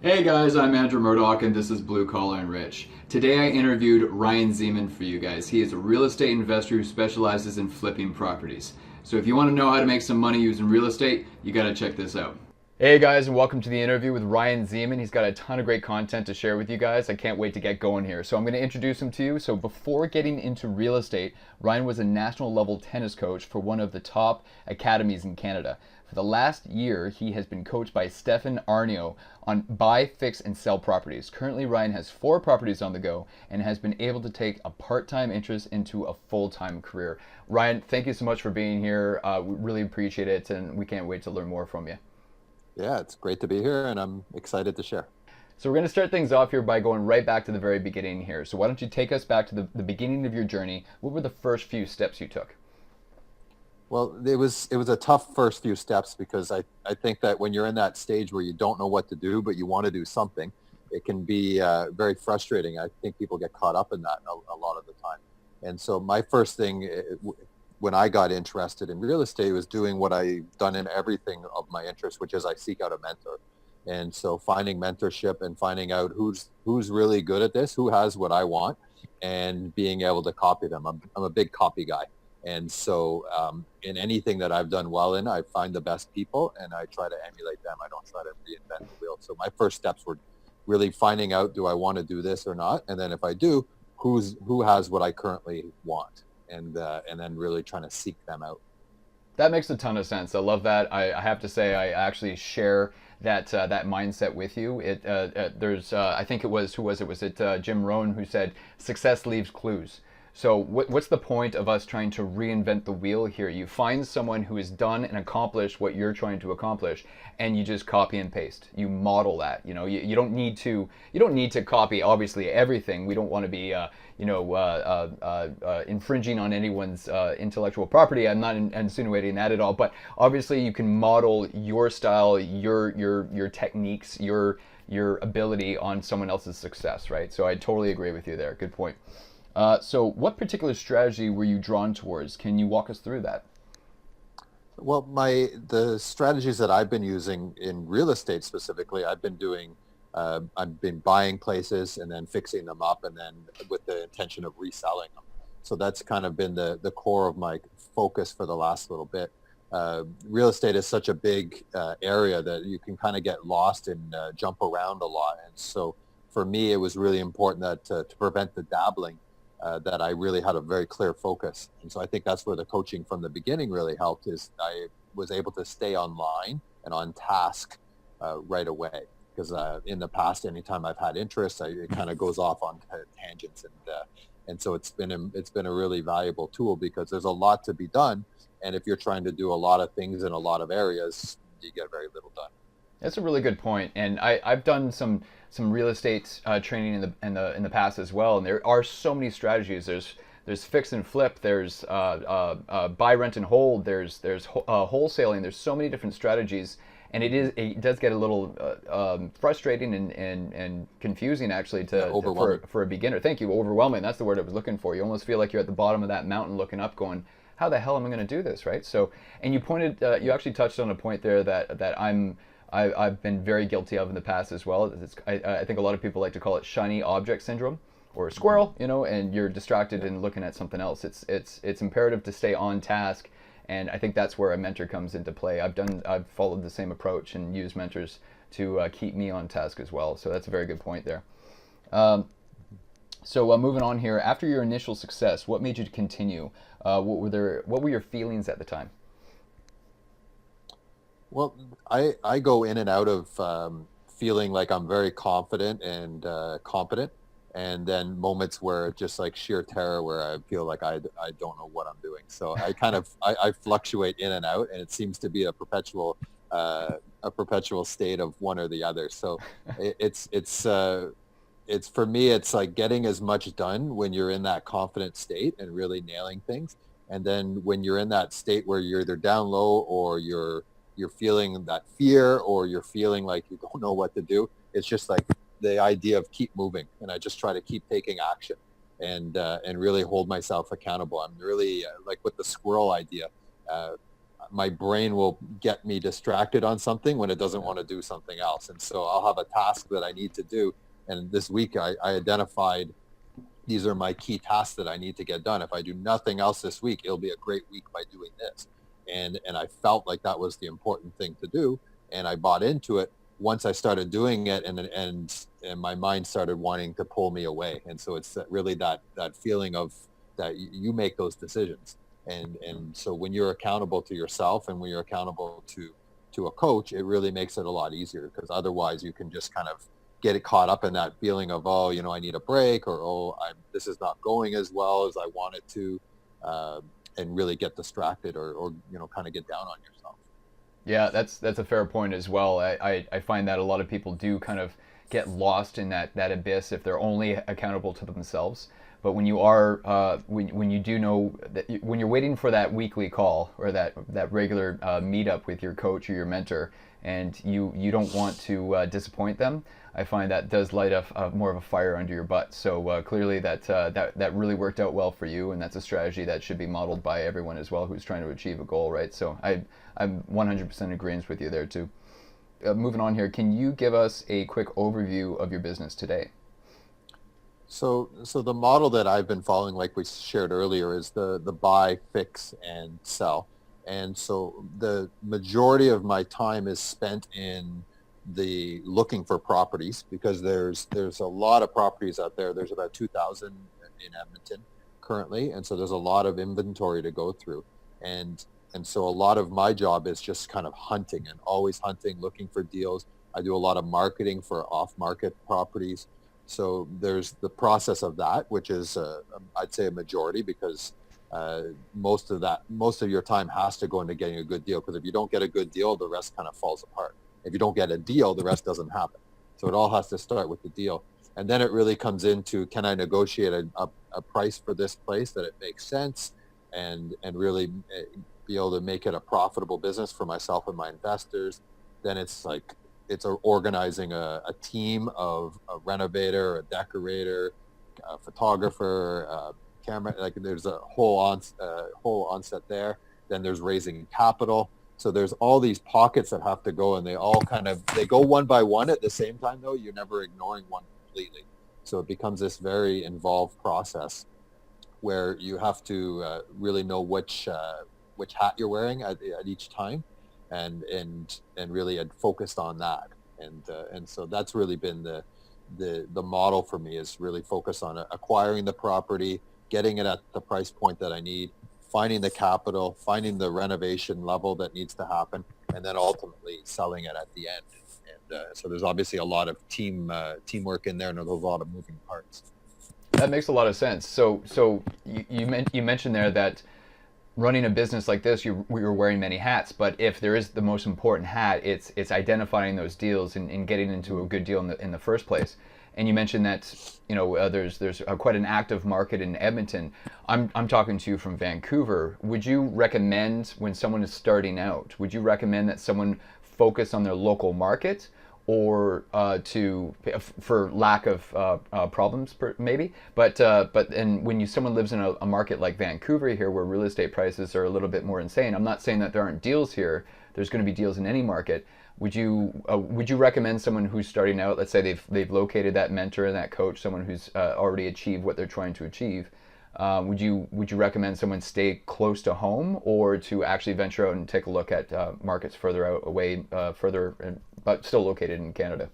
Hey guys, I'm Andrew Murdoch and this is Blue Collar and Rich. Today I interviewed Ryan Zeman for you guys. He is a real estate investor who specializes in flipping properties. So if you want to know how to make some money using real estate, you got to check this out. Hey guys, and welcome to the interview with Ryan Zeman. He's got a ton of great content to share with you guys. I can't wait to get going here. So I'm going to introduce him to you. So before getting into real estate, Ryan was a national level tennis coach for one of the top academies in Canada. For the last year, he has been coached by Stefan Aarnio on buy, fix, and sell properties. Currently, Ryan has 4 properties on the go and has been able to take a part-time interest into a full-time career. Ryan, thank you so much for being here. We really appreciate it, and we can't wait to learn more from you. Yeah, it's great to be here, and I'm excited to share. So we're going to start things off here by going right back to the very beginning here. So why don't you take us back to the beginning of your journey? What were the first few steps you took? Well, it was a tough first few steps because I think that when you're in that stage where you don't know what to do, but you want to do something, it can be very frustrating. I think people get caught up in that a lot of the time. And so my first thing when I got interested in real estate was doing what I've done in everything of my interest, which is I seek out a mentor. And so finding mentorship and finding out who's really good at this, who has what I want, and being able to copy them. I'm a big copy guy. And so in anything that I've done well in, I find the best people and I try to emulate them. I don't try to reinvent the wheel. So my first steps were really finding out, do I want to do this or not? And then if I do, who has what I currently want? And then really trying to seek them out. That makes a ton of sense. I love that. I have to say I actually share that mindset with you. There's I think it was, who was it? Was it Jim Rohn who said success leaves clues? So what's the point of us trying to reinvent the wheel here? You find someone who has done and accomplished what you're trying to accomplish, and you just copy and paste. You model that. You don't need to copy obviously everything. We don't want to be infringing on anyone's intellectual property. I'm not insinuating that at all. But obviously, you can model your style, your techniques, your ability on someone else's success, right? So I totally agree with you there. Good point. So what particular strategy were you drawn towards? Can you walk us through that? Well, the strategies that I've been using in real estate specifically, I've been buying places and then fixing them up, and then with the intention of reselling them. So that's kind of been the core of my focus for the last little bit. Real estate is such a big area that you can kind of get lost and jump around a lot. And so for me, it was really important that to prevent the dabbling, that I really had a very clear focus. And so I think that's where the coaching from the beginning really helped, is I was able to stay online and on task right away. Because in the past, anytime I've had interest, it kind of goes off on tangents, and so it's been a really valuable tool because there's a lot to be done, and if you're trying to do a lot of things in a lot of areas, you get very little done. That's a really good point, and I've done some real estate training in the past as well, and there are so many strategies. There's fix and flip. There's buy, rent, and hold. There's wholesaling. There's so many different strategies, and it does get a little frustrating and confusing actually Yeah, overwhelming. for a beginner. Thank you. Overwhelming. That's the word I was looking for. You almost feel like you're at the bottom of that mountain looking up, going, "How the hell am I going to do this?" Right? So, and you actually touched on a point there that I've been very guilty of in the past as well. I think a lot of people like to call it shiny object syndrome, or a Hmm. squirrel, and you're distracted Yeah. and looking at something else. It's imperative to stay on task, and I think that's where a mentor comes into play. I've followed the same approach and used mentors to keep me on task as well. So that's a very good point there. So moving on here, after your initial success, what made you continue? What were your feelings at the time? Well, I go in and out of feeling like I'm very confident and competent, and then moments where just like sheer terror, where I feel like I don't know what I'm doing. So I fluctuate in and out, and it seems to be a perpetual state of one or the other. So it, it's for me, it's like getting as much done when you're in that confident state and really nailing things. And then when you're in that state where you're either down low, or you're feeling that fear, or you're feeling like you don't know what to do, it's just like the idea of keep moving. And I just try to keep taking action, and really hold myself accountable. I'm really like with the squirrel idea. Uh, my brain will get me distracted on something when it doesn't want to do something else. And so I'll have a task that I need to do. And this week I identified these are my key tasks that I need to get done. If I do nothing else this week, it'll be a great week by doing this. And I felt like that was the important thing to do. And I bought into it once I started doing it, and my mind started wanting to pull me away. And so it's really that feeling of that you make those decisions. And so when you're accountable to yourself and when you're accountable to a coach, it really makes it a lot easier, because otherwise you can just kind of get it caught up in that feeling of, oh, I need a break, or this is not going as well as I want it to, and really get distracted or kind of get down on yourself. Yeah, that's a fair point as well. I find that a lot of people do kind of get lost in that abyss if they're only accountable to themselves. But when you are, when you do know that when you're waiting for that weekly call or that regular meetup with your coach or your mentor, and you don't want to disappoint them, I find that does light up more of a fire under your butt. So clearly that really worked out well for you, and that's a strategy that should be modeled by everyone as well who's trying to achieve a goal, right? So I'm 100% agreeing with you there too. Moving on here, can you give us a quick overview of your business today? So the model that I've been following, like we shared earlier, is the buy, fix, and sell. And so the majority of my time is spent in the looking for properties, because there's a lot of properties out there. There's about 2,000 in Edmonton currently, and so there's a lot of inventory to go through. And so a lot of my job is just kind of hunting, and always hunting, looking for deals. I do a lot of marketing for off-market properties. So there's the process of that, which is I'd say a majority, because most of your time has to go into getting a good deal, because if you don't get a good deal, the rest kind of falls apart. If you don't get a deal, the rest doesn't happen. So it all has to start with the deal. And then it really comes into, can I negotiate a price for this place that it makes sense, and really be able to make it a profitable business for myself and my investors. Then it's organizing a team of a renovator, a decorator, a photographer, camera. Like there's a whole onset there. Then there's raising capital. So there's all these pockets that have to go, and they go one by one at the same time, though. You're never ignoring one completely. So it becomes this very involved process where you have to really know which hat you're wearing at each time, and really focused on that. And so that's really been the model for me, is really focus on acquiring the property, getting it at the price point that I need, finding the capital, finding the renovation level that needs to happen, and then ultimately selling it at the end. And so there's obviously a lot of teamwork in there, and there's a lot of moving parts. That makes a lot of sense. So you mentioned there that running a business like this, you're wearing many hats, but if there is the most important hat, it's identifying those deals and getting into a good deal in the first place. And you mentioned that there's quite an active market in Edmonton. I'm talking to you from Vancouver. Would you recommend, when someone is starting out, would you recommend that someone focus on their local market, or for lack of problems maybe, but when someone lives in a market like Vancouver here, where real estate prices are a little bit more insane? I'm not saying that there aren't deals here. There's going to be deals in any market. Would you recommend someone who's starting out, let's say they've located that mentor and that coach, someone who's already achieved what they're trying to achieve? Would you recommend someone stay close to home, or to actually venture out and take a look at markets further out away, but still located in Canada?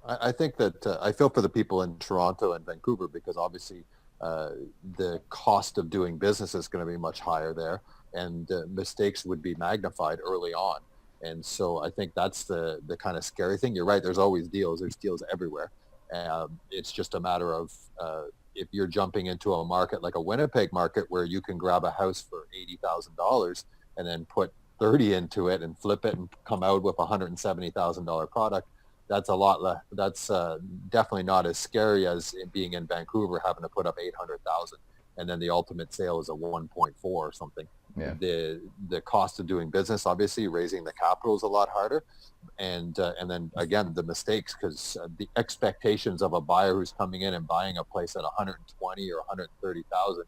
I think that I feel for the people in Toronto and Vancouver, because obviously the cost of doing business is going to be much higher there, and mistakes would be magnified early on. And so I think that's the kind of scary thing. You're right. There's always deals. There's deals everywhere. It's just a matter of if you're jumping into a market like a Winnipeg market, where you can grab a house for $80,000 and then put 30 into it and flip it and come out with $170,000 product. That's a lot. That's definitely not as scary as being in Vancouver, having to put up 800,000, and then the ultimate sale is a 1.4 or something. Yeah. The cost of doing business, obviously raising the capital, is a lot harder, and then again the mistakes, because the expectations of a buyer who's coming in and buying a place at 120 or 130,000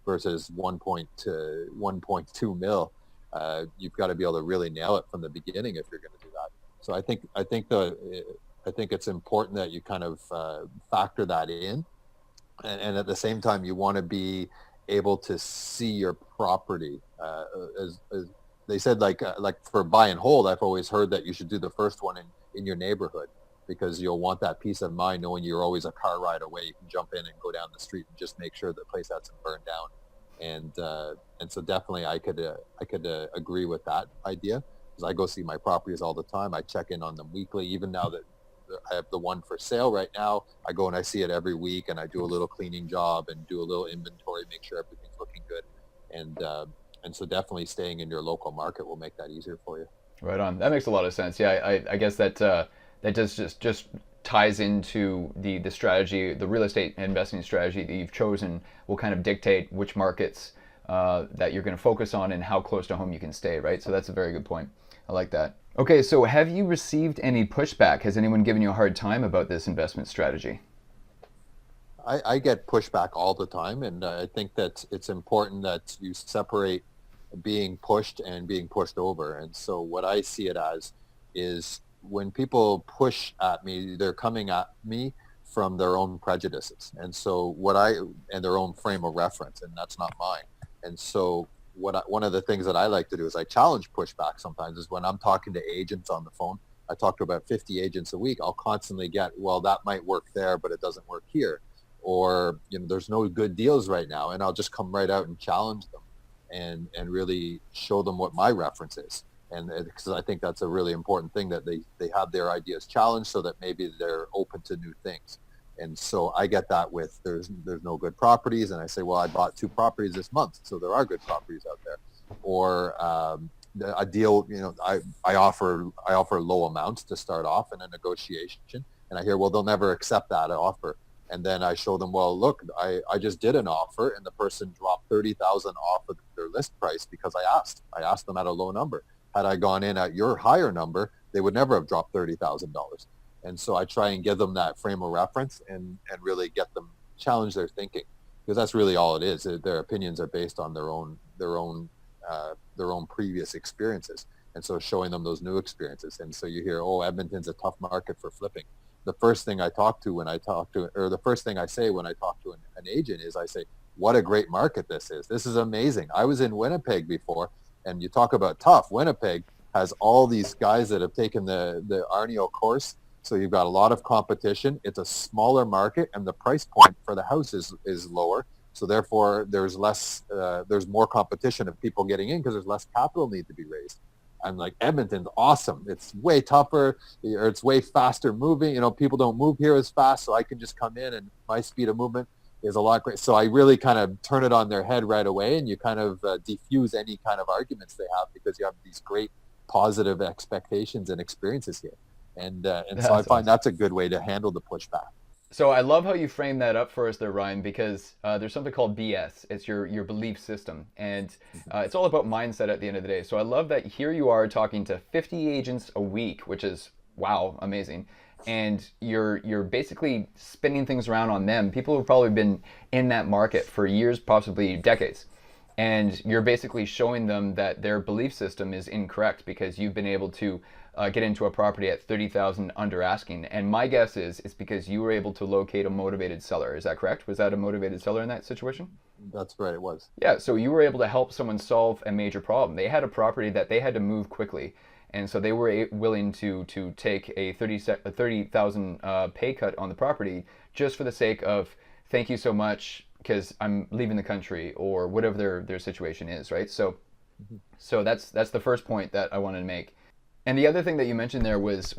versus 1.2 mil, you've got to be able to really nail it from the beginning if you're going to do that. So I think it's important that you kind of factor that in, and at the same time, you want to be able to see your property. As they said, like for buy and hold, I've always heard that you should do the first one in your neighborhood, because you'll want that peace of mind knowing you're always a car ride away. You can jump in and go down the street and just make sure the place hasn't burned down. And so definitely I could agree with that idea, because I go see my properties all the time. I check in on them weekly. Even now that I have the one for sale right now, I go and I see it every week, and I do a little cleaning job and do a little inventory, make sure everything's looking good. And so definitely staying in your local market will make that easier for you. Right on. That makes a lot of sense. Yeah, I guess that that does just ties into the strategy, the real estate investing strategy that you've chosen will kind of dictate which markets that you're going to focus on and how close to home you can stay, right? So that's a very good point. I like that. Okay, so have you received any pushback? Has anyone given you a hard time about this investment strategy? I get pushback all the time, and I think that it's important that you separate being pushed and being pushed over. And so what I see it as is, when people push at me, they're coming at me from their own prejudices. And so and their own frame of reference, and that's not mine. And so one of the things that I like to do is I challenge pushback sometimes, is when I'm talking to agents on the phone. I talk to about 50 agents a week. I'll constantly get, well, that might work there, but it doesn't work here. Or, there's no good deals right now. And I'll just come right out and challenge them and really show them what my reference is. And because I think that's a really important thing, that they have their ideas challenged, so that maybe they're open to new things. And so I get that with there's no good properties, and I say, well, I bought 2 properties this month, so there are good properties out there. Or a deal, I offer low amounts to start off in a negotiation, and I hear, well, they'll never accept that offer. And then I show them, well, look, I just did an offer, and the person dropped $30,000 off of their list price because I asked them at a low number. Had I gone in at your higher number, they would never have dropped $30,000. And so I try and give them that frame of reference and really get them challenge their thinking, because that's really all it is. Their opinions are based on their own previous experiences. And so showing them those new experiences. And so you hear, oh, Edmonton's a tough market for flipping. The first thing I say when I talk to an agent is, I say, what a great market this is. This is amazing. I was in Winnipeg before, and you talk about tough. Winnipeg has all these guys that have taken the Aarnio course. So you've got a lot of competition. It's a smaller market, and the price point for the house is lower. So therefore, there's more competition of people getting in, because there's less capital need to be raised. I'm like, Edmonton's awesome. It's way tougher, or it's way faster moving. People don't move here as fast, so I can just come in, and my speed of movement is a lot great. So I really kind of turn it on their head right away, and you kind of diffuse any kind of arguments they have, because you have these great positive expectations and experiences here. And so I find that's a good way to handle the pushback. So I love how you frame that up for us there, Ryan, because there's something called BS. It's your belief system, and it's all about mindset at the end of the day. So I love that here you are talking to 50 agents a week, which is, wow, amazing. And you're basically spinning things around on them. People who've probably been in that market for years, possibly decades. And you're basically showing them that their belief system is incorrect, because you've been able to get into a property at $30,000 under asking. And my guess is it's because you were able to locate a motivated seller. Is that correct? Was that a motivated seller in that situation? That's right, it was. Yeah, so you were able to help someone solve a major problem. They had a property that they had to move quickly, and so they were willing to take a $30,000 pay cut on the property just for the sake of, thank you so much, because I'm leaving the country, or whatever their situation is, right? So that's the first point that I wanted to make. And the other thing that you mentioned there was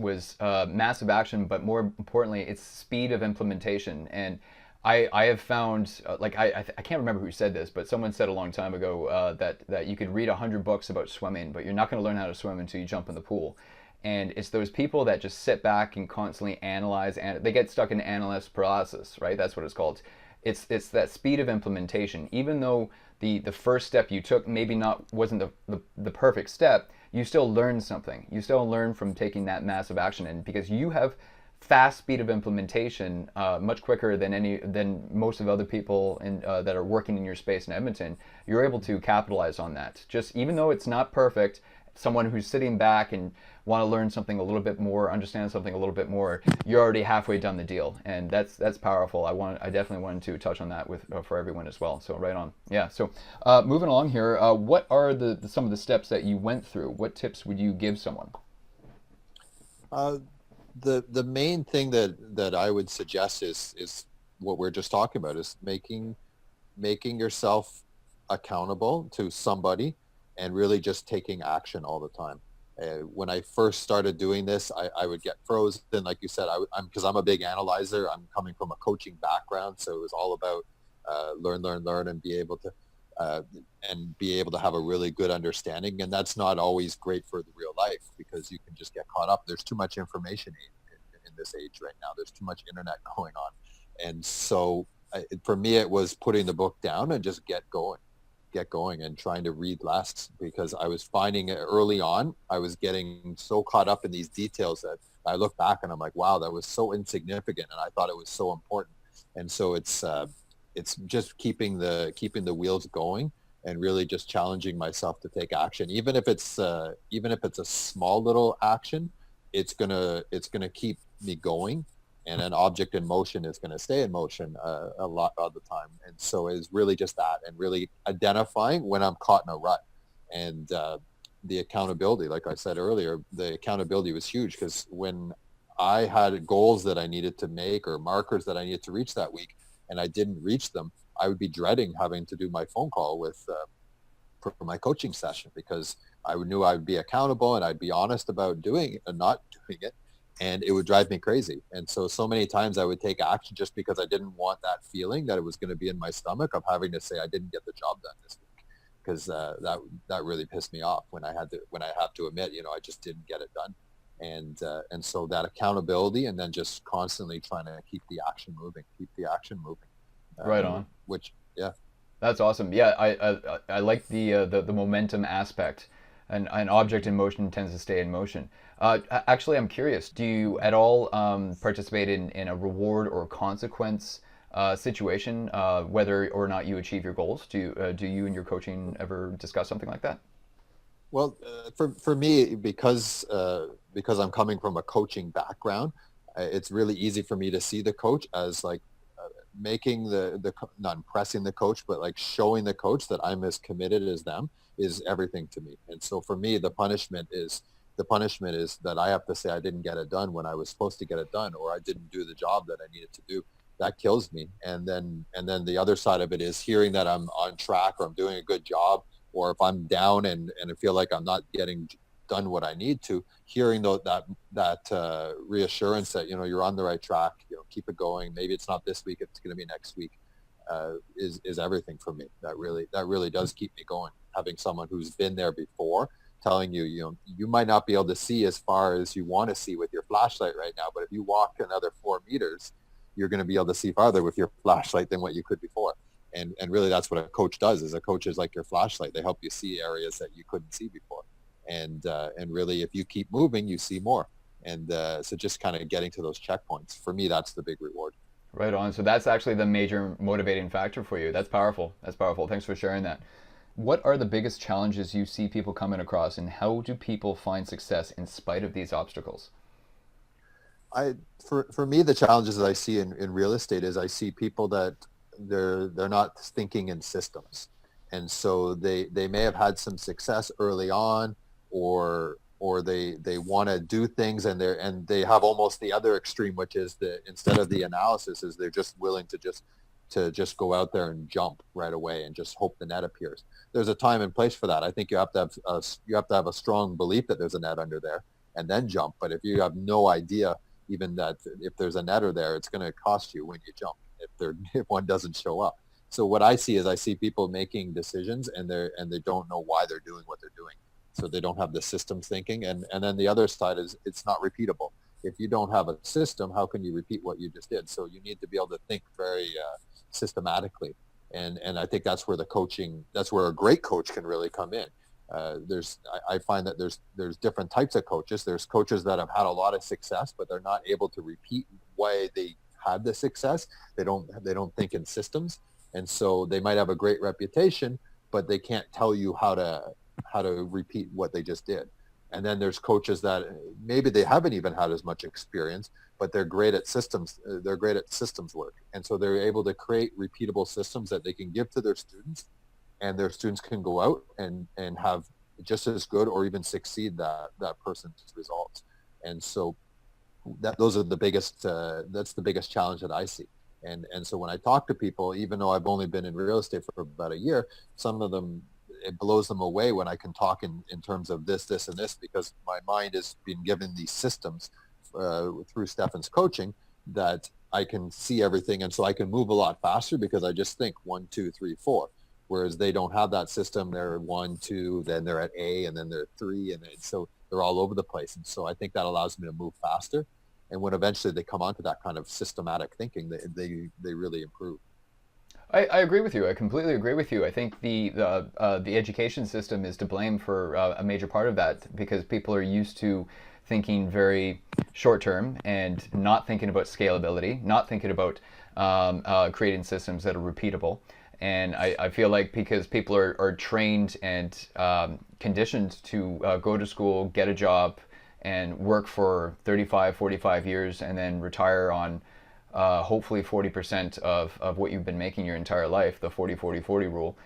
massive action, but more importantly, it's speed of implementation. And I have found, I can't remember who said this, but someone said a long time ago that you could read 100 books about swimming, but you're not going to learn how to swim until you jump in the pool. And it's those people that just sit back and constantly analyze, and they get stuck in analyst paralysis, right? That's what it's called. It's that speed of implementation. Even though the first step you took maybe wasn't the perfect step, you still learn something. You still learn from taking that massive action, and because you have fast speed of implementation, much quicker than most of other people that are working in your space in Edmonton. You're able to capitalize on that. Just even though it's not perfect, someone who's sitting back and want to learn something a little bit more, understand something a little bit more, you're already halfway done the deal, and that's powerful. I definitely wanted to touch on that with for everyone as well. So right on, yeah. So moving along here, what are some of the steps that you went through? What tips would you give someone? The main thing that I would suggest is what we're just talking about, is making yourself accountable to somebody and really just taking action all the time. When I first started doing this, I would get frozen. Like you said, because I'm a big analyzer. I'm coming from a coaching background, so it was all about learn, and be able to have a really good understanding. And that's not always great for the real life, because you can just get caught up. There's too much information in this age right now. There's too much internet going on, and so for me, it was putting the book down and just get going and trying to read less, because I was finding early on, I was getting so caught up in these details that I look back and I'm like, wow, that was so insignificant, and I thought it was so important. And so it's just keeping the wheels going and really just challenging myself to take action, even if it's a small little action. It's gonna keep me going, and an object in motion is going to stay in motion a lot of the time. And so it's really just that, and really identifying when I'm caught in a rut. And the accountability, like I said earlier, the accountability was huge, because when I had goals that I needed to make or markers that I needed to reach that week, and I didn't reach them, I would be dreading having to do my phone call for my coaching session, because I knew I would be accountable and I'd be honest about doing it and not doing it. And it would drive me crazy. And so many times I would take action just because I didn't want that feeling that it was going to be in my stomach of having to say I didn't get the job done this week, because that really pissed me off when I have to admit, I just didn't get it done. And so that accountability, and then just constantly trying to keep the action moving. Right on. Which, yeah. That's awesome. Yeah, I like the momentum aspect. An object in motion tends to stay in motion. Actually, I'm curious, do you at all participate in a reward or consequence situation, whether or not you achieve your goals? Do you and your coaching ever discuss something like that? Well, for me, because I'm coming from a coaching background, it's really easy for me to see the coach as like making not impressing the coach, but like showing the coach that I'm as committed as them is everything to me. And so for me, the punishment is that I have to say I didn't get it done when I was supposed to get it done, or I didn't do the job that I needed to do. That kills me. And then the other side of it is hearing that I'm on track, or I'm doing a good job, or if I'm down and I feel like I'm not getting done what I need to, hearing that reassurance that, you're on the right track, keep it going. Maybe it's not this week, it's going to be next week, is everything for me. That really does keep me going. Having someone who's been there before telling you, you might not be able to see as far as you want to see with your flashlight right now, but if you walk another 4 meters, you're going to be able to see farther with your flashlight than what you could before. And really that's what a coach does, is a coach is like your flashlight. They help you see areas that you couldn't see before. And really, if you keep moving, you see more. And so just kind of getting to those checkpoints, for me, that's the big reward. Right on. So that's actually the major motivating factor for you. That's powerful. Thanks for sharing that. What are the biggest challenges you see people coming across, and how do people find success in spite of these obstacles? For me, the challenges that I see in real estate is I see people that they're not thinking in systems. And so they may have had some success early on, or they want to do things, and they have almost the other extreme, which is instead of the analysis, is they're just willing to just go out there and jump right away and just hope the net appears. There's a time and place for that. I think you have to have a strong belief that there's a net under there and then jump. But if you have no idea even that if there's a netter there, it's going to cost you when you jump if one doesn't show up. So what I see people making decisions, and they don't know why they're doing what they're doing. So they don't have the systems thinking. And then the other side is it's not repeatable. If you don't have a system, how can you repeat what you just did? So you need to be able to think very systematically. And I think that's where a great coach can really come in. I find that there's different types of coaches. There's coaches that have had a lot of success, but they're not able to repeat why they had the success. They don't think in systems, and so they might have a great reputation, but they can't tell you how to repeat what they just did. And then there's coaches that maybe they haven't even had as much experience, but they're great at systems. They're great at systems work, and so they're able to create repeatable systems that they can give to their students, and their students can go out and have just as good or even succeed that person's results. And so those are the biggest that's the biggest challenge that I see. And so when I talk to people, even though I've only been in real estate for about a year, some of them, it blows them away when I can talk in terms of this, and this, because my mind has been given these systems through Stefan's coaching, that I can see everything. And so I can move a lot faster because I just think 1, 2, 3, 4. Whereas they don't have that system. They're 1, 2, then they're at A, and then they're 3. And so they're all over the place. And so I think that allows me to move faster. And when eventually they come onto that kind of systematic thinking, they really improve. I agree with you. I completely agree with you. I think the education system is to blame for a major part of that, because people are used to thinking very short term and not thinking about scalability, not thinking about creating systems that are repeatable. And I feel like because people are trained and conditioned to go to school, get a job, and work for 35, 45 years and then retire on hopefully 40% of what you've been making your entire life, the 40-40-40 rule.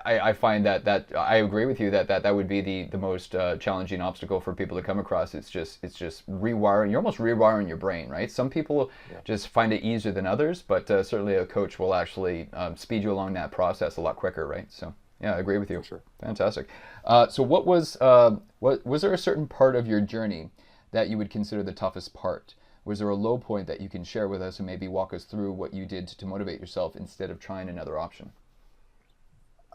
I find that I agree with you that would be the most challenging obstacle for people to come across. It's just rewiring. You're almost rewiring your brain, right? Some people just find it easier than others, but certainly a coach will actually speed you along that process a lot quicker, right? So yeah, I agree with you. Sure. Fantastic. So what was there a certain part of your journey that you would consider the toughest part? Was there a low point that you can share with us and maybe walk us through what you did to motivate yourself instead of trying another option?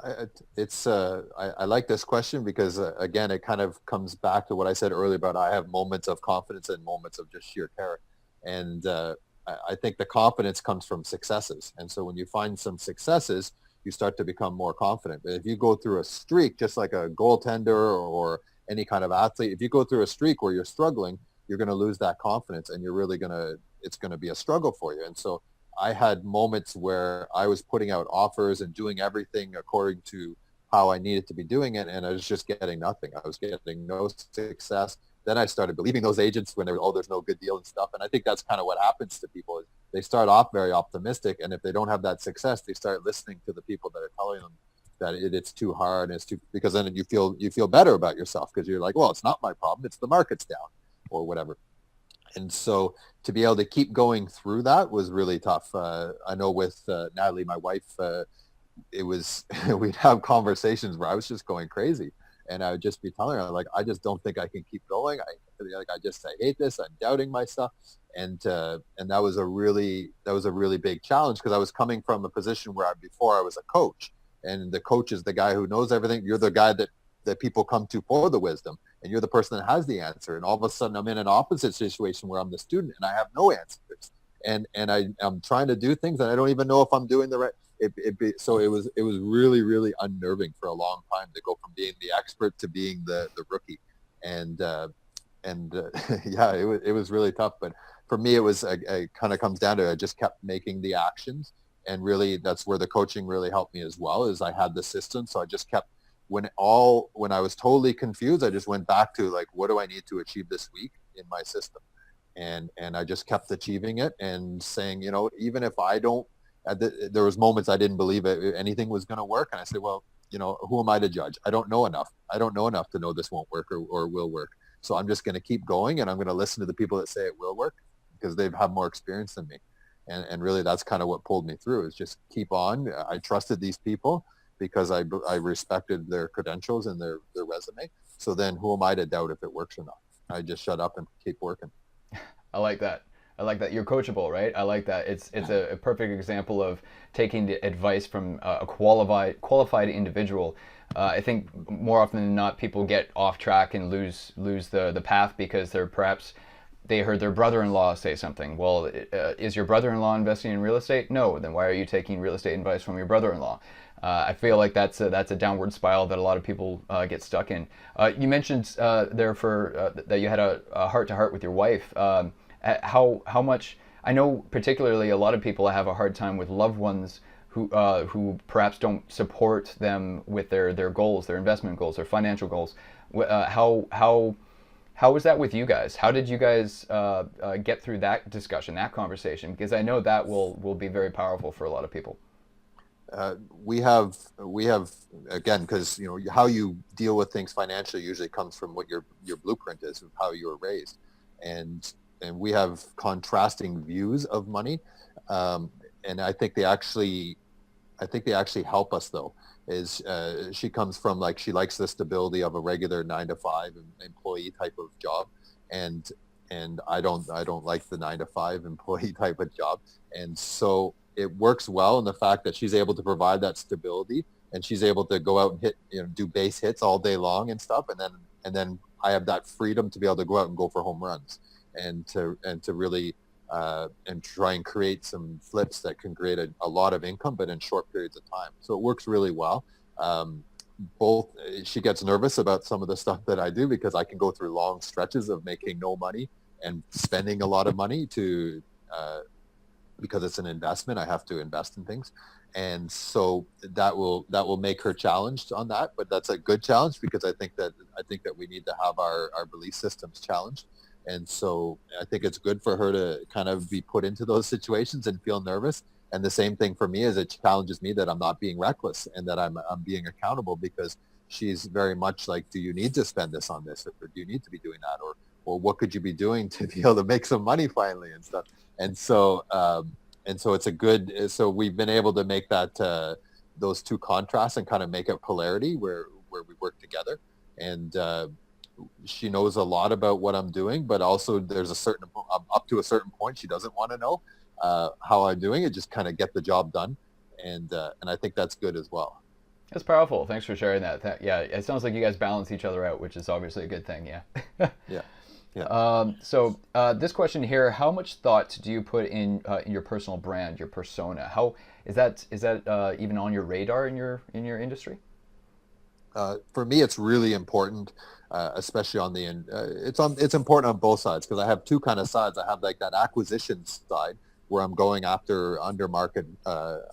I like this question because again, it kind of comes back to what I said earlier about I have moments of confidence and moments of just sheer terror. And I think the confidence comes from successes. And so when you find some successes, you start to become more confident. But if you go through a streak, just like a goaltender or any kind of athlete, if you go through a streak where you're struggling, you're going to lose that confidence, and it's going to be a struggle for you. And so I had moments where I was putting out offers and doing everything according to how I needed to be doing it, and I was just getting nothing. I was getting no success. Then I started believing those agents when they were, oh, there's no good deal and stuff. And I think that's kind of what happens to people. They start off very optimistic, and if they don't have that success, they start listening to the people that are telling them that it's too hard, and it's too, because then you feel better about yourself because you're like, well, it's not my problem, it's the market's down or whatever. And so to be able to keep going through that was really tough. I know with Natalie, my wife, it was, we'd have conversations where I was just going crazy. And I would just be telling her, like, I just don't think I can keep going. I hate this. I'm doubting myself. And that was a really big challenge because I was coming from a position where before I was a coach, and the coach is the guy who knows everything. You're the guy that people come to for the wisdom, and you're the person that has the answer. And all of a sudden I'm in an opposite situation where I'm the student and I have no answers. And I'm trying to do things and I don't even know if I'm doing the right. So it was really, really unnerving for a long time to go from being the expert to being the rookie. And yeah, it was really tough. But for me, it was kind of comes down to, I just kept making the actions. And really that's where the coaching really helped me as well, is I had the system. So I just kept, when I was totally confused, I just went back to like, what do I need to achieve this week in my system? And I just kept achieving it and saying, even if I don't, there was moments I didn't believe anything was going to work. And I said, well, who am I to judge? I don't know enough. I don't know enough to know this won't work or will work. So I'm just going to keep going, and I'm going to listen to the people that say it will work because they've had more experience than me. And really that's kind of what pulled me through, is just keep on. I trusted these people because I respected their credentials and their resume. So then who am I to doubt if it works or not? I just shut up and keep working. I like that. You're coachable, right? I like that. It's a perfect example of taking the advice from a qualified individual. I think more often than not, people get off track and lose the path because they heard their brother-in-law say something. Well, is your brother-in-law investing in real estate? No. Then why are you taking real estate advice from your brother-in-law? I feel like that's a downward spiral that a lot of people get stuck in. You mentioned there that you had a heart to heart with your wife. How much? I know particularly a lot of people have a hard time with loved ones who perhaps don't support them with their goals, their investment goals, their financial goals. How was that with you guys? How did you guys get through that discussion, that conversation? Because I know that will be very powerful for a lot of people. We have again, because how you deal with things financially usually comes from what your blueprint is of how you were raised, and we have contrasting views of money, and I think they actually help us though. Is she comes from, like, she likes the stability of a regular 9 to 5 employee type of job, and I don't like the 9 to 5 employee type of job, and so it works well in the fact that she's able to provide that stability, and she's able to go out and hit, do base hits all day long and stuff, and then I have that freedom to be able to go out and go for home runs, and to really and try and create some flips that can create a lot of income, but in short periods of time. So it works really well. Both, she gets nervous about some of the stuff that I do because I can go through long stretches of making no money and spending a lot of money because it's an investment. I have to invest in things. And so that will make her challenged on that, but that's a good challenge because I think that we need to have our belief systems challenged. And so I think it's good for her to kind of be put into those situations and feel nervous. And the same thing for me is it challenges me that I'm not being reckless and that I'm being accountable, because she's very much like, do you need to spend this on this, or do you need to be doing that, or what could you be doing to be able to make some money finally and stuff. And so it's a good, so we've been able to make that those two contrasts and kind of make it polarity where we work together. And she knows a lot about what I'm doing, but also there's up to a certain point she doesn't want to know how I'm doing it, just kind of get the job done, and I think that's good as well. That's powerful. Thanks for sharing that. Yeah, it sounds like you guys balance each other out, which is obviously a good thing. Yeah. Yeah. Yeah. So this question here: how much thought do you put in your personal brand, your persona? How is that even on your radar in your industry? For me, it's really important, especially on it's important on both sides, because I have two kind of sides. I have like that acquisition side where I'm going after under market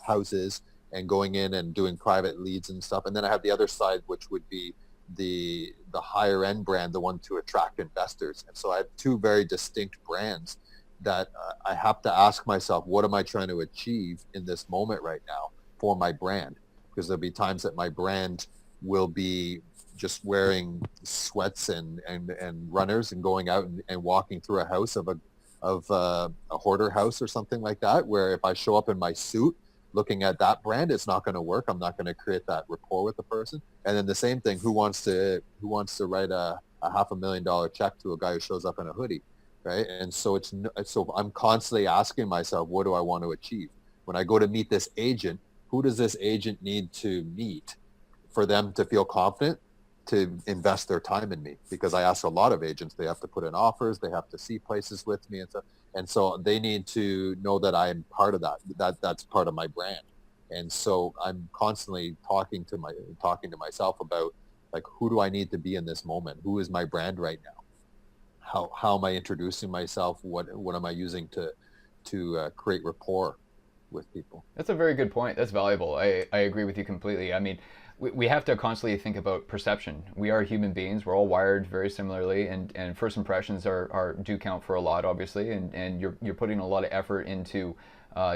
houses and going in and doing private leads and stuff. And then I have the other side, which would be the higher end brand, the one to attract investors. And so I have two very distinct brands that I have to ask myself, what am I trying to achieve in this moment right now for my brand? Because there'll be times that my brand will be just wearing sweats and runners and going out and walking through a house of a hoarder house or something like that, where if I show up in my suit looking at that brand, it's not going to work. I'm not going to create that rapport with the person. And then the same thing, who wants to write a $500,000 check to a guy who shows up in a hoodie, right? And so I'm constantly asking myself, what do I want to achieve? When I go to meet this agent, who does this agent need to meet for them to feel confident to invest their time in me? Because I ask a lot of agents, they have to put in offers, they have to see places with me and stuff. And so they need to know that I'm part of that's part of my brand. And so I'm constantly talking to myself about, like, who do I need to be in this moment? Who is my brand right now? How am I introducing myself? What am I using to create rapport with people? That's a very good point. That's valuable. I agree with you completely. I mean, we have to constantly think about perception. We are human beings. We're all wired very similarly, and first impressions do count for a lot, obviously. And you're putting a lot of effort into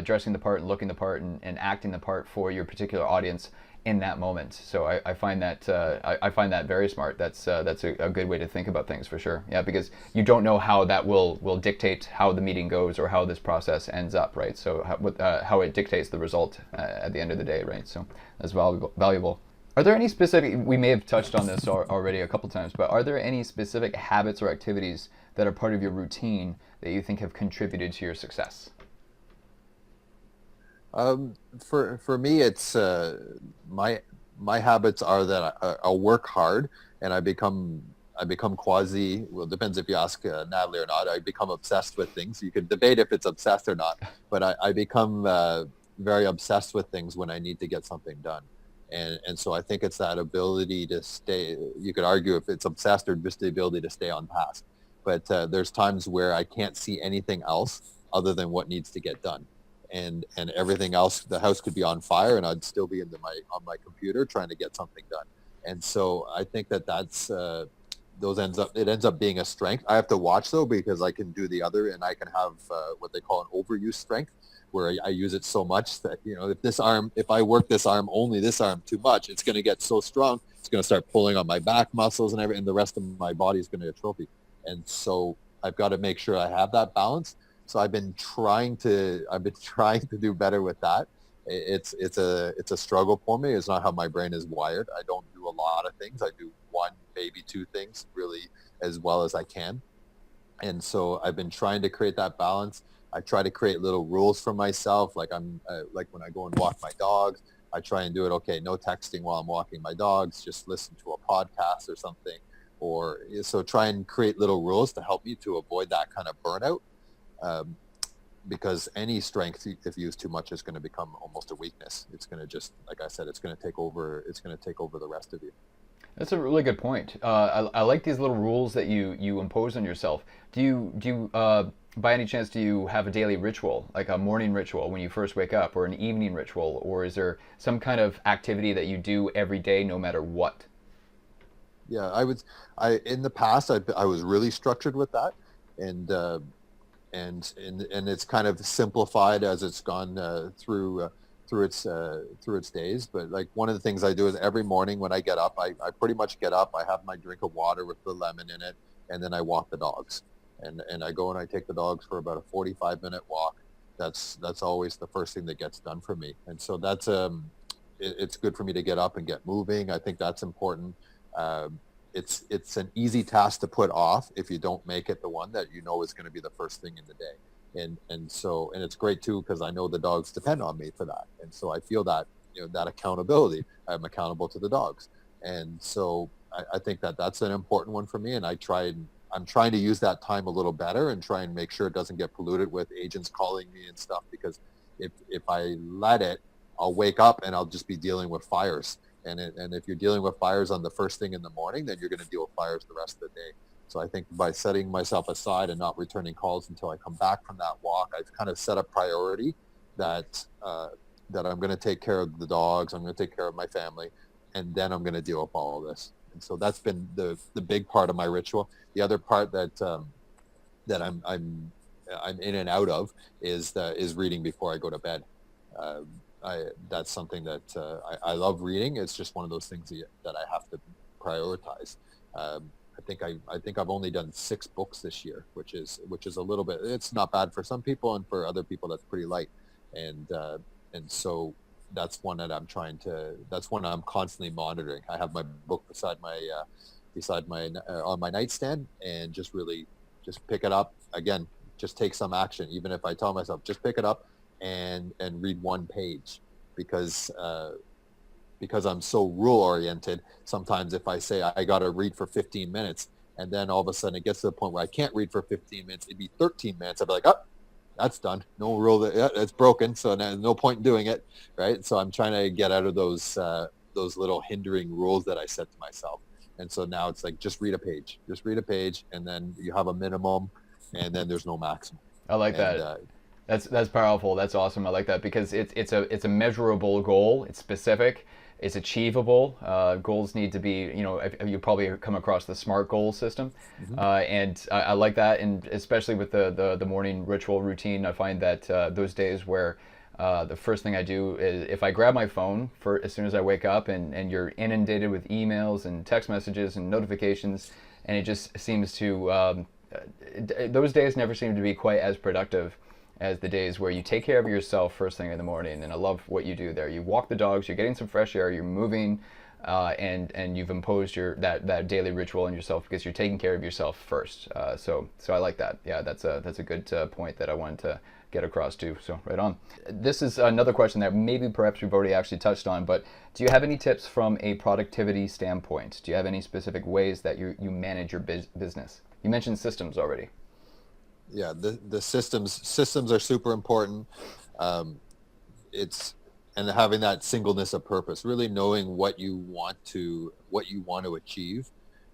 dressing the part and looking the part and acting the part for your particular audience in that moment. So I find that I find that very smart. That's a good way to think about things for sure. Yeah, because you don't know how that will dictate how the meeting goes or how this process ends up, right? So how it dictates the result at the end of the day, right? So that's valuable. Are there any specific, we may have touched on this already a couple times, but are there any specific habits or activities that are part of your routine that you think have contributed to your success? For me, it's my habits are that I'll work hard, and I become quasi, well, it depends if you ask Natalie or not. I become obsessed with things. You could debate if it's obsessed or not, but I become very obsessed with things when I need to get something done. And so I think it's that ability to stay, you could argue if it's obsessed or just the ability to stay on task. But there's times where I can't see anything else other than what needs to get done. And everything else, the house could be on fire and I'd still be on my computer trying to get something done. And so I think that's it ends up being a strength. I have to watch though, because I can do the other, and I can have what they call an overuse strength, where I use it so much that, if I work this arm, only this arm too much, it's going to get so strong, it's going to start pulling on my back muscles and everything, and the rest of my body is going to atrophy. And so I've got to make sure I have that balance. So I've been trying to do better with that. It's a struggle for me. It's not how my brain is wired. I don't do a lot of things. I do one, maybe two things really as well as I can. And so I've been trying to create that balance. I try to create little rules for myself. Like like when I go and walk my dogs, I try and do it. Okay, no texting while I'm walking my dogs. Just listen to a podcast or something. Or so try and create little rules to help me to avoid that kind of burnout. Because any strength, if used too much, is going to become almost a weakness. It's going to just, like I said, it's going to take over the rest of you. That's a really good point. I like these little rules that you impose on yourself. Do you by any chance, do you have a daily ritual, like a morning ritual when you first wake up, or an evening ritual, or is there some kind of activity that you do every day, no matter what? Yeah, in the past, I was really structured with that, and it's kind of simplified as it's gone through its days. But like one of the things I do is every morning when I get up, I pretty much get up, I have my drink of water with the lemon in it, and then I walk the dogs. And I go and I take the dogs for about a 45-minute walk. That's always the first thing that gets done for me. And so that's it's good for me to get up and get moving. I think that's important. It's an easy task to put off if you don't make it the one that is going to be the first thing in the day. And it's great too, because I know the dogs depend on me for that. And so I feel that, that accountability. I'm accountable to the dogs. And so I think that's an important one for me. And I'm trying to use that time a little better and try and make sure it doesn't get polluted with agents calling me and stuff, because if I let it, I'll wake up and I'll just be dealing with fires. And if you're dealing with fires on the first thing in the morning, then you're going to deal with fires the rest of the day. So I think by setting myself aside and not returning calls until I come back from that walk, I've kind of set a priority that I'm going to take care of the dogs, I'm going to take care of my family, and then I'm going to deal with all of this. And so that's been the big part of my ritual. The other part that I'm in and out of is reading before I go to bed. That's something that I love reading. It's just one of those things that I have to prioritize. I think I've only done 6 books this year, which is a little bit. It's not bad for some people, and for other people that's pretty light. And so that's one that that's one I'm constantly monitoring. I have my book beside my on my nightstand, and just pick it up again. Just take some action, even if I tell myself just pick it up and read one page, because I'm so rule oriented. Sometimes if I say I got to read for 15 minutes, and then all of a sudden it gets to the point where I can't read for 15 minutes, it'd be 13 minutes. I'd be like, oh, that's done. No rule it's broken. So no point in doing it. Right. So I'm trying to get out of those little hindering rules that I set to myself. And so now it's like, just read a page, and then you have a minimum, and then there's no maximum. I like that. That's powerful. That's awesome. I like that, because it's a measurable goal. It's specific. It's achievable. Goals need to be, you probably come across the SMART goal system, and I like that. And especially with the morning ritual routine, I find that those days where the first thing I do is, if I grab my phone as soon as I wake up, and you're inundated with emails and text messages and notifications, and it just seems to those days never seem to be quite as productive as the days where you take care of yourself first thing in the morning. And I love what you do there. You walk the dogs, you're getting some fresh air, you're moving, and you've imposed that daily ritual on yourself, because you're taking care of yourself first. So I like that. Yeah, that's a good point that I wanted to get across too. So right on. This is another question that maybe perhaps we've already actually touched on, but do you have any tips from a productivity standpoint? Do you have any specific ways that you manage your business? You mentioned systems already. Yeah, the systems are super important. It's and having that singleness of purpose, really knowing what you want to achieve,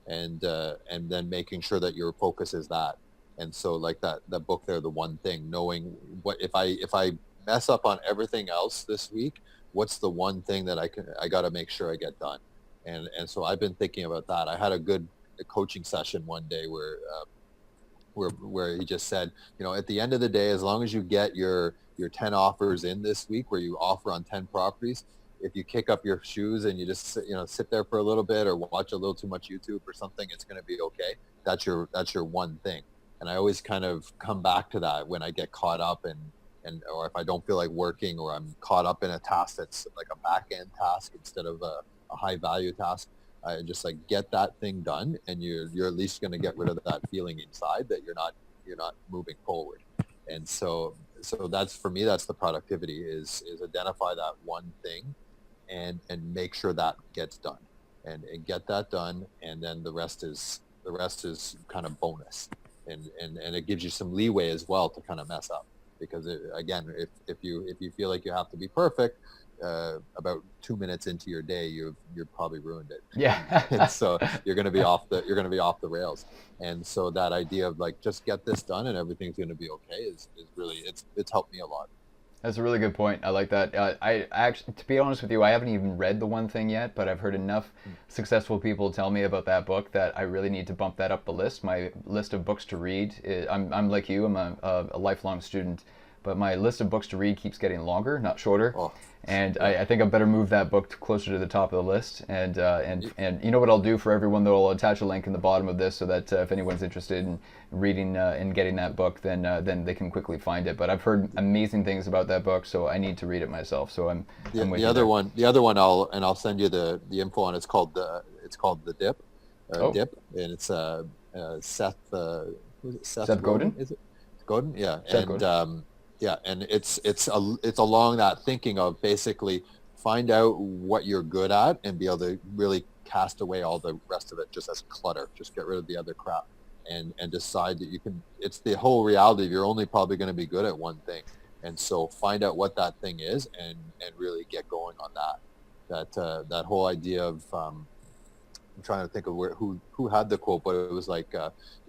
and then making sure that your focus is that. And so like that book there, The One Thing, knowing what if I mess up on everything else this week, what's the one thing that I got to make sure I get done. And so I've been thinking about that. I had a good coaching session one day where he just said, at the end of the day, as long as you get your 10 offers in this week, where you offer on 10 properties, if you kick up your shoes and you just sit there for a little bit or watch a little too much YouTube or something, it's going to be okay. That's your one thing. And I always kind of come back to that when I get caught up or if I don't feel like working, or I'm caught up in a task that's like a back end task instead of a high value task. I just like get that thing done, and you're at least going to get rid of that feeling inside that you're not moving forward. And so that's, for me, that's the productivity is identify that one thing and make sure that gets done and get that done. And then the rest is kind of bonus, and it gives you some leeway as well to kind of mess up, because again, if you feel like you have to be perfect, about 2 minutes into your day, you've probably ruined it. Yeah. And so you're going to be off the rails. And so that idea of like, just get this done and everything's going to be okay is really, it's helped me a lot. That's a really good point. I like that. I actually, to be honest with you, I haven't even read The One Thing yet, but I've heard enough successful people tell me about that book that I really need to bump that up the list. My list of books to read, I'm like you, I'm a lifelong student, but my list of books to read keeps getting longer, not shorter. Oh. And I think I better move that book closer to the top of the list. And you know what I'll do for everyone, though? I'll attach a link in the bottom of this so that if anyone's interested in reading and getting that book, then they can quickly find it. But I've heard amazing things about that book, so I need to read it myself. So I'm with the other one I'll send you the info on. It's called the Dip, Dip, and it's Seth Godin. Is it Godin? Yeah, Seth Godin. Yeah, and it's along that thinking of basically find out what you're good at and be able to really cast away all the rest of it just as clutter. Just get rid of the other crap and decide that you can. It's the whole reality. You're only probably going to be good at one thing, and so find out what that thing is and really get going on that. That whole idea of I'm trying to think of who had the quote, but it was like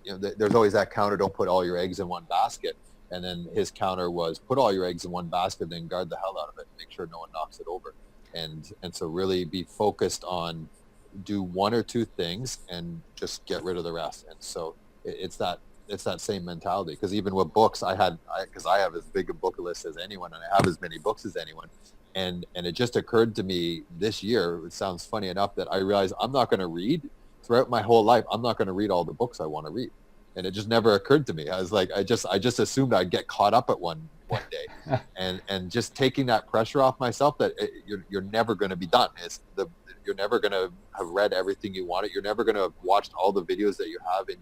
there's always that counter. Don't put all your eggs in one basket. And then his counter was put all your eggs in one basket, then guard the hell out of it. Make sure no one knocks it over. And so really be focused on do one or two things and just get rid of the rest. And so it's that same mentality. Because even with books, I have as big a book list as anyone, and I have as many books as anyone. And it just occurred to me this year, it sounds funny enough, that I realized I'm not going to read throughout my whole life. I'm not going to read all the books I want to read. And it just never occurred to me. I was like, I just assumed I'd get caught up at one day, and just taking that pressure off myself that you're never going to be done. You're never going to have read everything you wanted. You're never going to have watched all the videos that you have in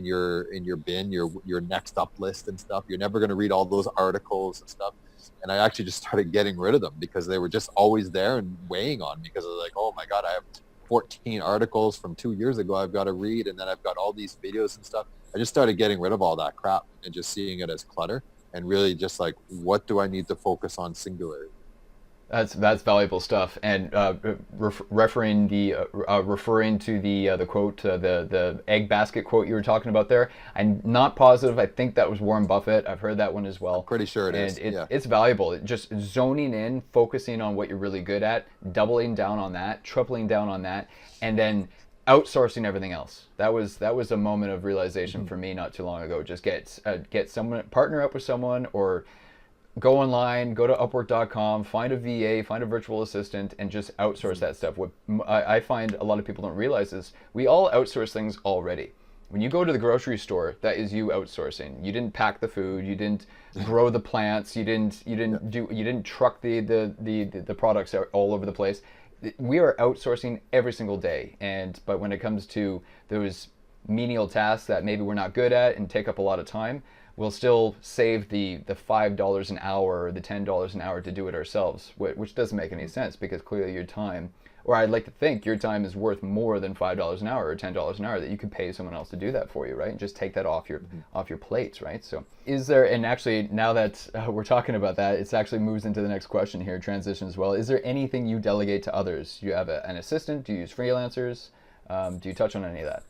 your bin, your next up list and stuff. You're never going to read all those articles and stuff. And I actually just started getting rid of them because they were just always there and weighing on me, because I was like, oh my God, I have 14 articles from 2 years ago I've got to read, and then I've got all these videos and stuff. I just started getting rid of all that crap and just seeing it as clutter, and really just like, what do I need to focus on singularly? That's valuable stuff. And referring to the quote, the egg basket quote you were talking about there, I'm not positive. I think that was Warren Buffett. I've heard that one as well. Pretty sure it is. And it's valuable. Just zoning in, focusing on what you're really good at, doubling down on that, tripling down on that, and then outsourcing everything else. That was a moment of realization for me not too long ago. Just get someone, partner up with someone, or go online, go to Upwork.com, find a VA, find a virtual assistant, and just outsource that stuff. What I find a lot of people don't realize is we all outsource things already. When you go to the grocery store, that is you outsourcing. You didn't pack the food, you didn't grow the plants, you didn't truck the products all over the place. We are outsourcing every single day. But when it comes to those menial tasks that maybe we're not good at and take up a lot of time, we'll still save the $5 an hour or the $10 an hour to do it ourselves, which doesn't make any sense, because clearly your time or I'd like to think your time is worth more than $5 an hour or $10 an hour, that you could pay someone else to do that for you, right? And just take that off your plates, right? So is there, and actually now that we're talking about that, it's actually moves into the next question here, transition as well. Is there anything you delegate to others? Do you have an assistant? Do you use freelancers? Do you touch on any of that?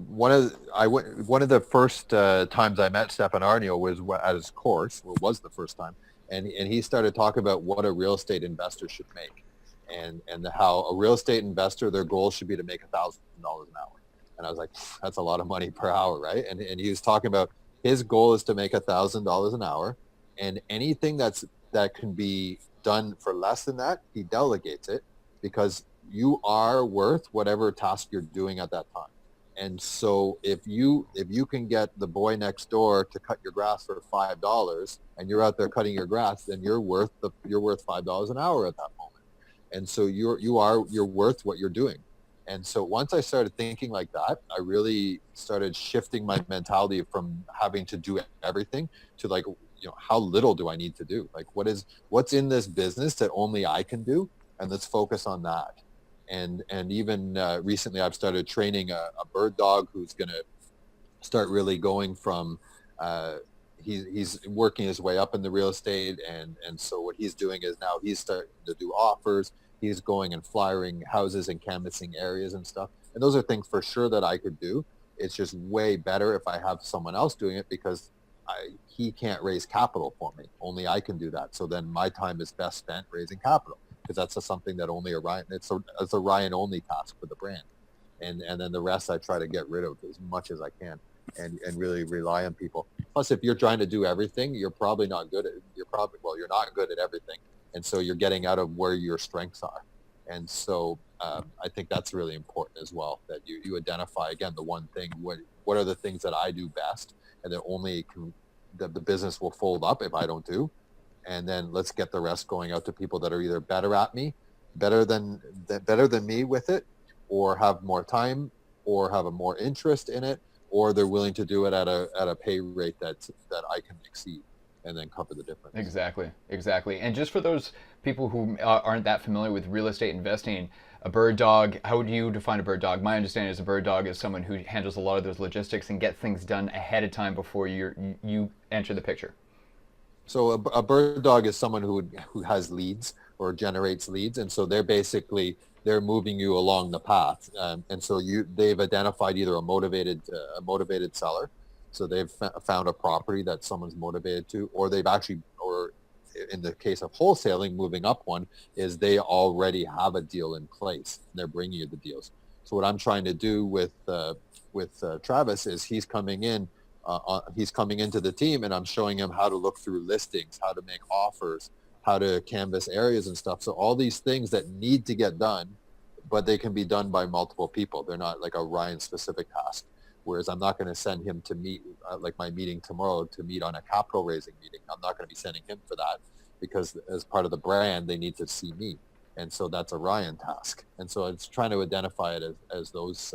One of the first times I met Stefan Aarnio was at his course, or was the first time, and he started talking about what a real estate investor should make, and how a real estate investor, their goal should be to make $1,000 an hour. And I was like, that's a lot of money per hour, right? And he was talking about his goal is to make $1,000 an hour, and anything that can be done for less than that, he delegates it, because you are worth whatever task you're doing at that time. And so if you can get the boy next door to cut your grass for $5, and you're out there cutting your grass, then you're worth $5 an hour at that moment. And so you're worth what you're doing. And so once I started thinking like that, I really started shifting my mentality from having to do everything to, like, how little do I need to do? Like, what's in this business that only I can do, and let's focus on that. And even recently, I've started training a bird dog who's going to start really going from he's working his way up in the real estate, and so what he's doing is now he's starting to do offers. He's going and flyering houses and canvassing areas and stuff. And those are things for sure that I could do. It's just way better if I have someone else doing it, because he can't raise capital for me. Only I can do that. So then my time is best spent raising capital, because that's something that only it's a Ryan only task for the brand. And then the rest I try to get rid of as much as I can, and really rely on people. Plus, if you're trying to do everything, you're not good at everything. And so you're getting out of where your strengths are. And so I think that's really important as well, that you identify, again, the one thing, what are the things that I do best, and that the business will fold up if I don't do. And then let's get the rest going out to people that are either better at me, better than me with it, or have more time, or have a more interest in it, or they're willing to do it at a pay rate that I can exceed, and then cover the difference. Exactly. And just for those people who aren't that familiar with real estate investing, a bird dog, how would you define a bird dog? My understanding is a bird dog is someone who handles a lot of those logistics and gets things done ahead of time before you enter the picture. So a bird dog is someone who has leads or generates leads, and so they're moving you along the path, and so they've identified either a motivated seller, so they've found a property that someone's motivated to, or or in the case of wholesaling, moving up one is they already have a deal in place, and they're bringing you the deals. So what I'm trying to do with Travis is he's coming into the team, and I'm showing him how to look through listings, how to make offers, how to canvas areas and stuff. So all these things that need to get done, but they can be done by multiple people. They're not like a Ryan specific task. Whereas I'm not going to send him to meet, like my meeting tomorrow, to meet on a capital raising meeting. I'm not going to be sending him for that, because as part of the brand, they need to see me. And so that's a Ryan task. And so it's trying to identify it as those,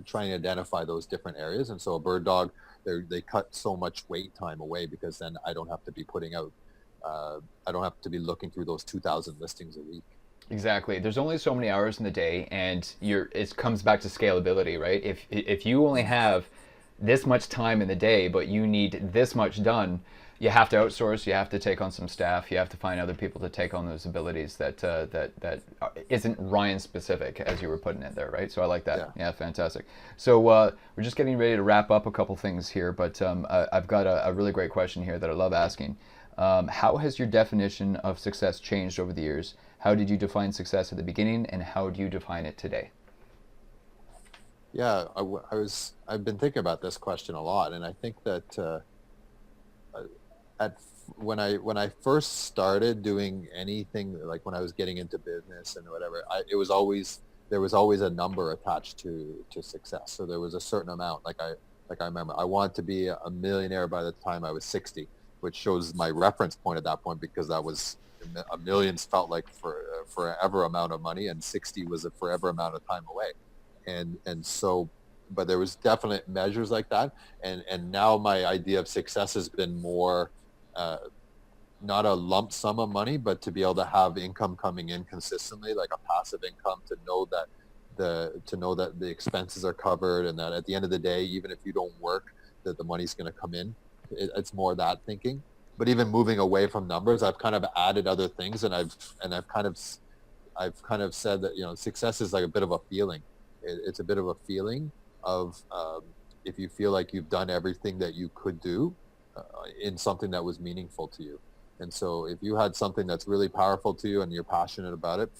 trying to identify those different areas. And so a bird dog, they cut so much wait time away, because then I don't have to be putting out, I don't have to be looking through those 2,000 listings a week. Exactly. There's only so many hours in the day, and it comes back to scalability, right? If you only have this much time in the day, but you need this much done, you have to outsource. You have to take on some staff. You have to find other people to take on those abilities that isn't Ryan specific, as you were putting it there, right? So I like that. Yeah, fantastic. So we're just getting ready to wrap up a couple things here, but I've got a really great question here that I love asking. How has your definition of success changed over the years? How did you define success at the beginning, and how do you define it today? Yeah, I've been thinking about this question a lot, and I think that when I first started doing anything, like when I was getting into business and whatever, there was always a number attached to success. So there was a certain amount. Like I remember, I wanted to be a millionaire by the time I was 60, which shows my reference point at that point, because that was a million felt like forever amount of money, and 60 was a forever amount of time away. And so, but there was definite measures like that. And now my idea of success has been more not a lump sum of money, but to be able to have income coming in consistently, like a passive income, to know that the expenses are covered, and that at the end of the day, even if you don't work, that the money's going to come in. It's more that thinking. But even moving away from numbers, I've kind of added other things, and I've kind of said that, success is like a bit of a feeling. It's a bit of a feeling of, if you feel like you've done everything that you could do in something that was meaningful to you. And so if you had something that's really powerful to you and you're passionate about it,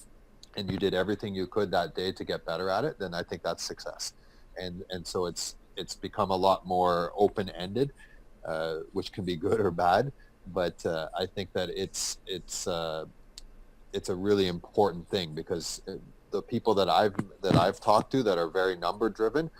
and you did everything you could that day to get better at it, then I think that's success. And so it's become a lot more open-ended, which can be good or bad. But I think that it's a really important thing, because the people that I've talked to that are very number driven,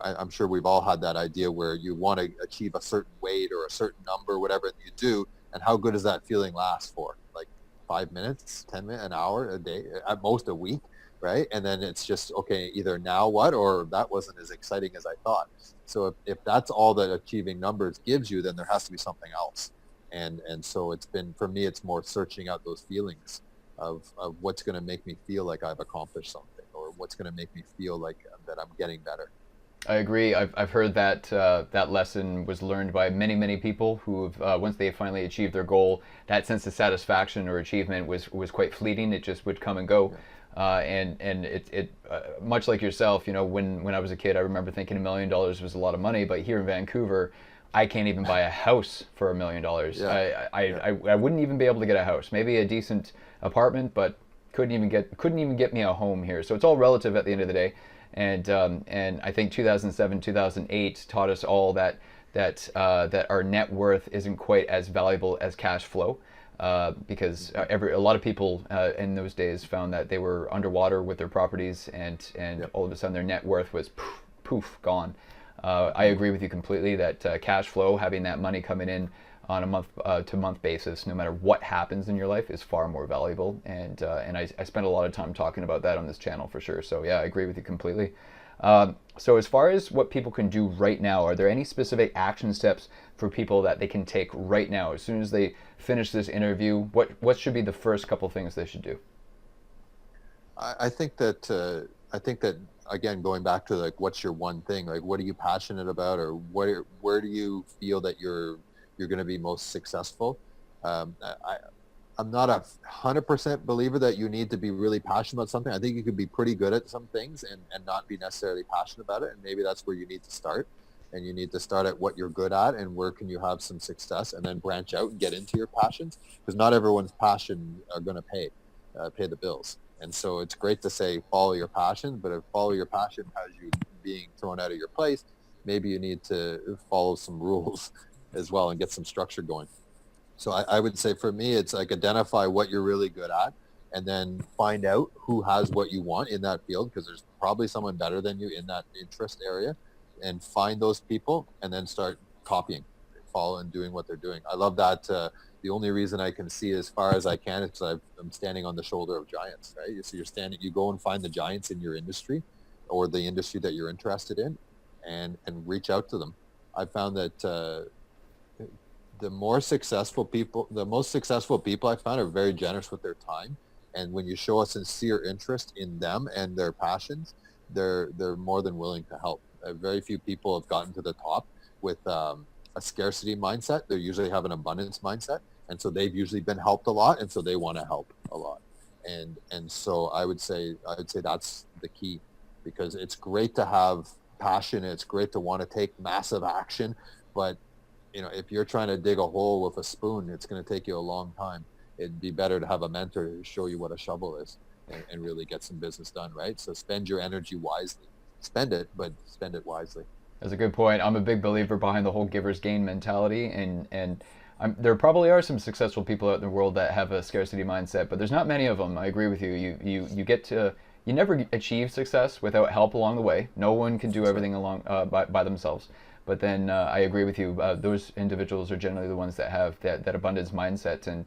I'm sure we've all had that idea where you want to achieve a certain weight or a certain number, whatever you do, and how good does that feeling last for? Like 5 minutes, 10 minutes, an hour, a day, at most a week, right? And then it's just, okay, either now what, or that wasn't as exciting as I thought. So if that's all that achieving numbers gives you, then there has to be something else. And so it's been, for me, it's more searching out those feelings of what's going to make me feel like I've accomplished something, or what's going to make me feel like that I'm getting better. I agree. I've heard that that lesson was learned by many people who have, once they finally achieved their goal, that sense of satisfaction or achievement was quite fleeting. It just would come and go. And it much like yourself, when I was a kid, I remember thinking $1 million was a lot of money, but here in Vancouver, I can't even buy a house for $1 million. Yeah. I wouldn't even be able to get a house, maybe a decent apartment, but couldn't even get me a home here. So it's all relative at the end of the day. And I think 2007, 2008 taught us all that our net worth isn't quite as valuable as cash flow, because a lot of people in those days found that they were underwater with their properties, and Yep. all of a sudden their net worth was poof gone. I agree with you completely that cash flow, having that money coming in on a month to month basis, no matter what happens in your life, is far more valuable. And I spend a lot of time talking about that on this channel for sure. So yeah, I agree with you completely. So as far as what people can do right now, are there any specific action steps for people that they can take right now? As soon as they finish this interview, what should be the first couple things they should do? I think that again, going back to like, what's your one thing? Like, what are you passionate about, or where do you feel that you're going to be most successful? I'm not 100% believer that you need to be really passionate about something. I think you could be pretty good at some things and not be necessarily passionate about it. And maybe that's where you need to start. And you need to start at what you're good at and where can you have some success, and then branch out and get into your passions, because not everyone's passion are going to pay the bills. And so it's great to say follow your passion, but if follow your passion has you being thrown out of your place, maybe you need to follow some rules as well and get some structure going. So I would say for me, it's like identify what you're really good at, and then find out who has what you want in that field, because there's probably someone better than you in that interest area, and find those people and then start copying, follow and doing what they're doing. I love that. The only reason I can see as far as I can is because I'm standing on the shoulder of giants, right? So you go and find the giants in your industry or the industry that you're interested in, and reach out to them. I found that the most successful people I found are very generous with their time. And when you show a sincere interest in them and their passions, they're more than willing to help. Very few people have gotten to the top with a scarcity mindset. They usually have an abundance mindset. And so they've usually been helped a lot. And so they want to help a lot. And so I would say that's the key, because it's great to have passion. It's great to want to take massive action, but if you're trying to dig a hole with a spoon, it's going to take you a long time. It'd be better to have a mentor who show you what a shovel is, and really get some business done, right? So spend your energy wisely. Spend it, but spend it wisely. That's a good point. I'm a big believer behind the whole giver's gain mentality, and there probably are some successful people out in the world that have a scarcity mindset, but there's not many of them. I agree with you. You never achieve success without help along the way. No one can do everything along by themselves. But then I agree with you. Those individuals are generally the ones that have that abundance mindset, and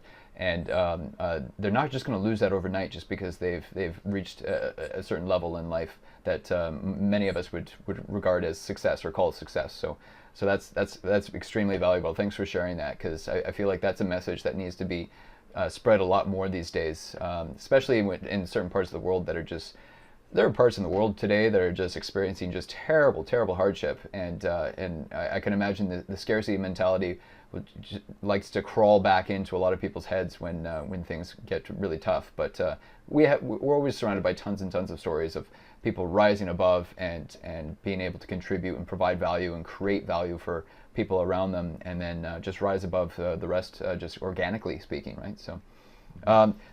they're not just going to lose that overnight just because they've reached a certain level in life that many of us would regard as success or call success. So So that's extremely valuable. Thanks for sharing that, because I feel like that's a message that needs to be spread a lot more these days, especially in certain parts of the world that are just, there are parts in the world today that are just experiencing just terrible, terrible hardship, and I can imagine the scarcity mentality likes to crawl back into a lot of people's heads when things get really tough. But we're always surrounded by tons and tons of stories of people rising above and being able to contribute and provide value and create value for people around them, and then just rise above the rest, just organically speaking, right? So.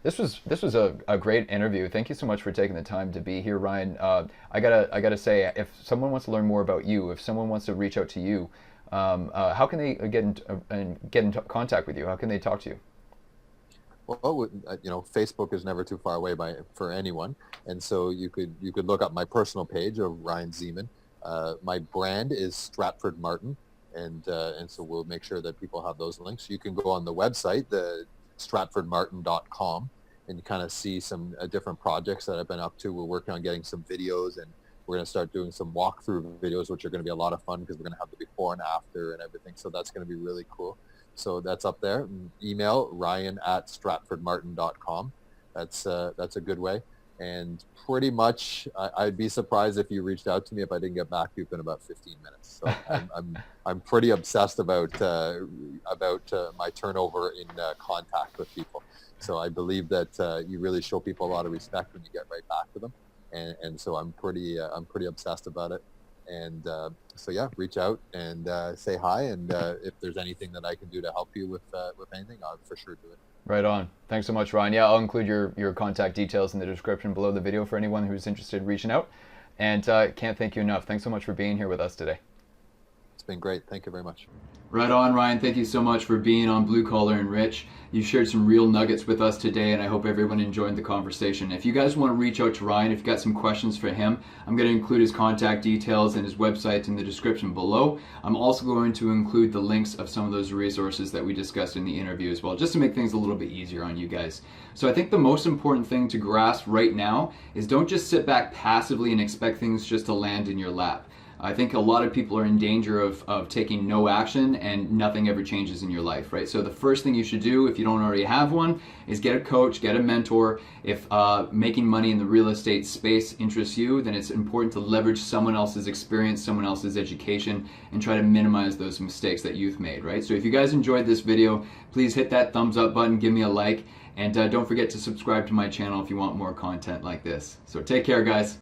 This was a great interview. Thank you so much for taking the time to be here, Ryan. I gotta say, if someone wants to learn more about you, if someone wants to reach out to you, how can they get in contact with you? How can they talk to you? Well, Facebook is never too far away for anyone, and so you could look up my personal page of Ryan Zeman. My brand is Stratford Martin, and so we'll make sure that people have those links. You can go on the website, the stratfordmartin.com, and kind of see some different projects that I've been up to. We're working on getting some videos, and we're going to start doing some walkthrough videos, which are going to be a lot of fun because we're going to have the before and after and everything. So that's going to be really cool. So that's up there. Email ryan@stratfordmartin.com. That's a good way. And pretty much, I'd be surprised if you reached out to me if I didn't get back to you in about 15 minutes. So I'm pretty obsessed about my turnover in contact with people. So I believe that you really show people a lot of respect when you get right back to them, and so I'm pretty obsessed about it. And so yeah, reach out and say hi, and if there's anything that I can do to help you with anything, I'll for sure do it. Right on. Thanks so much, Ryan. Yeah, I'll include your contact details in the description below the video for anyone who's interested in reaching out. And can't thank you enough. Thanks so much for being here with us today. It's been great. Thank you very much. Right on, Ryan. Thank you so much for being on Blue Collar and Rich. You shared some real nuggets with us today, and I hope everyone enjoyed the conversation. If you guys want to reach out to Ryan, if you've got some questions for him, I'm going to include his contact details and his website in the description below. I'm also going to include the links of some of those resources that we discussed in the interview as well, just to make things a little bit easier on you guys. So I think the most important thing to grasp right now is don't just sit back passively and expect things just to land in your lap. I think a lot of people are in danger of taking no action and nothing ever changes in your life, right? So the first thing you should do, if you don't already have one, is get a coach, get a mentor. If making money in the real estate space interests you, then it's important to leverage someone else's experience, someone else's education, and try to minimize those mistakes that you've made, right? So if you guys enjoyed this video, please hit that thumbs up button, give me a like, and don't forget to subscribe to my channel if you want more content like this. So take care, guys.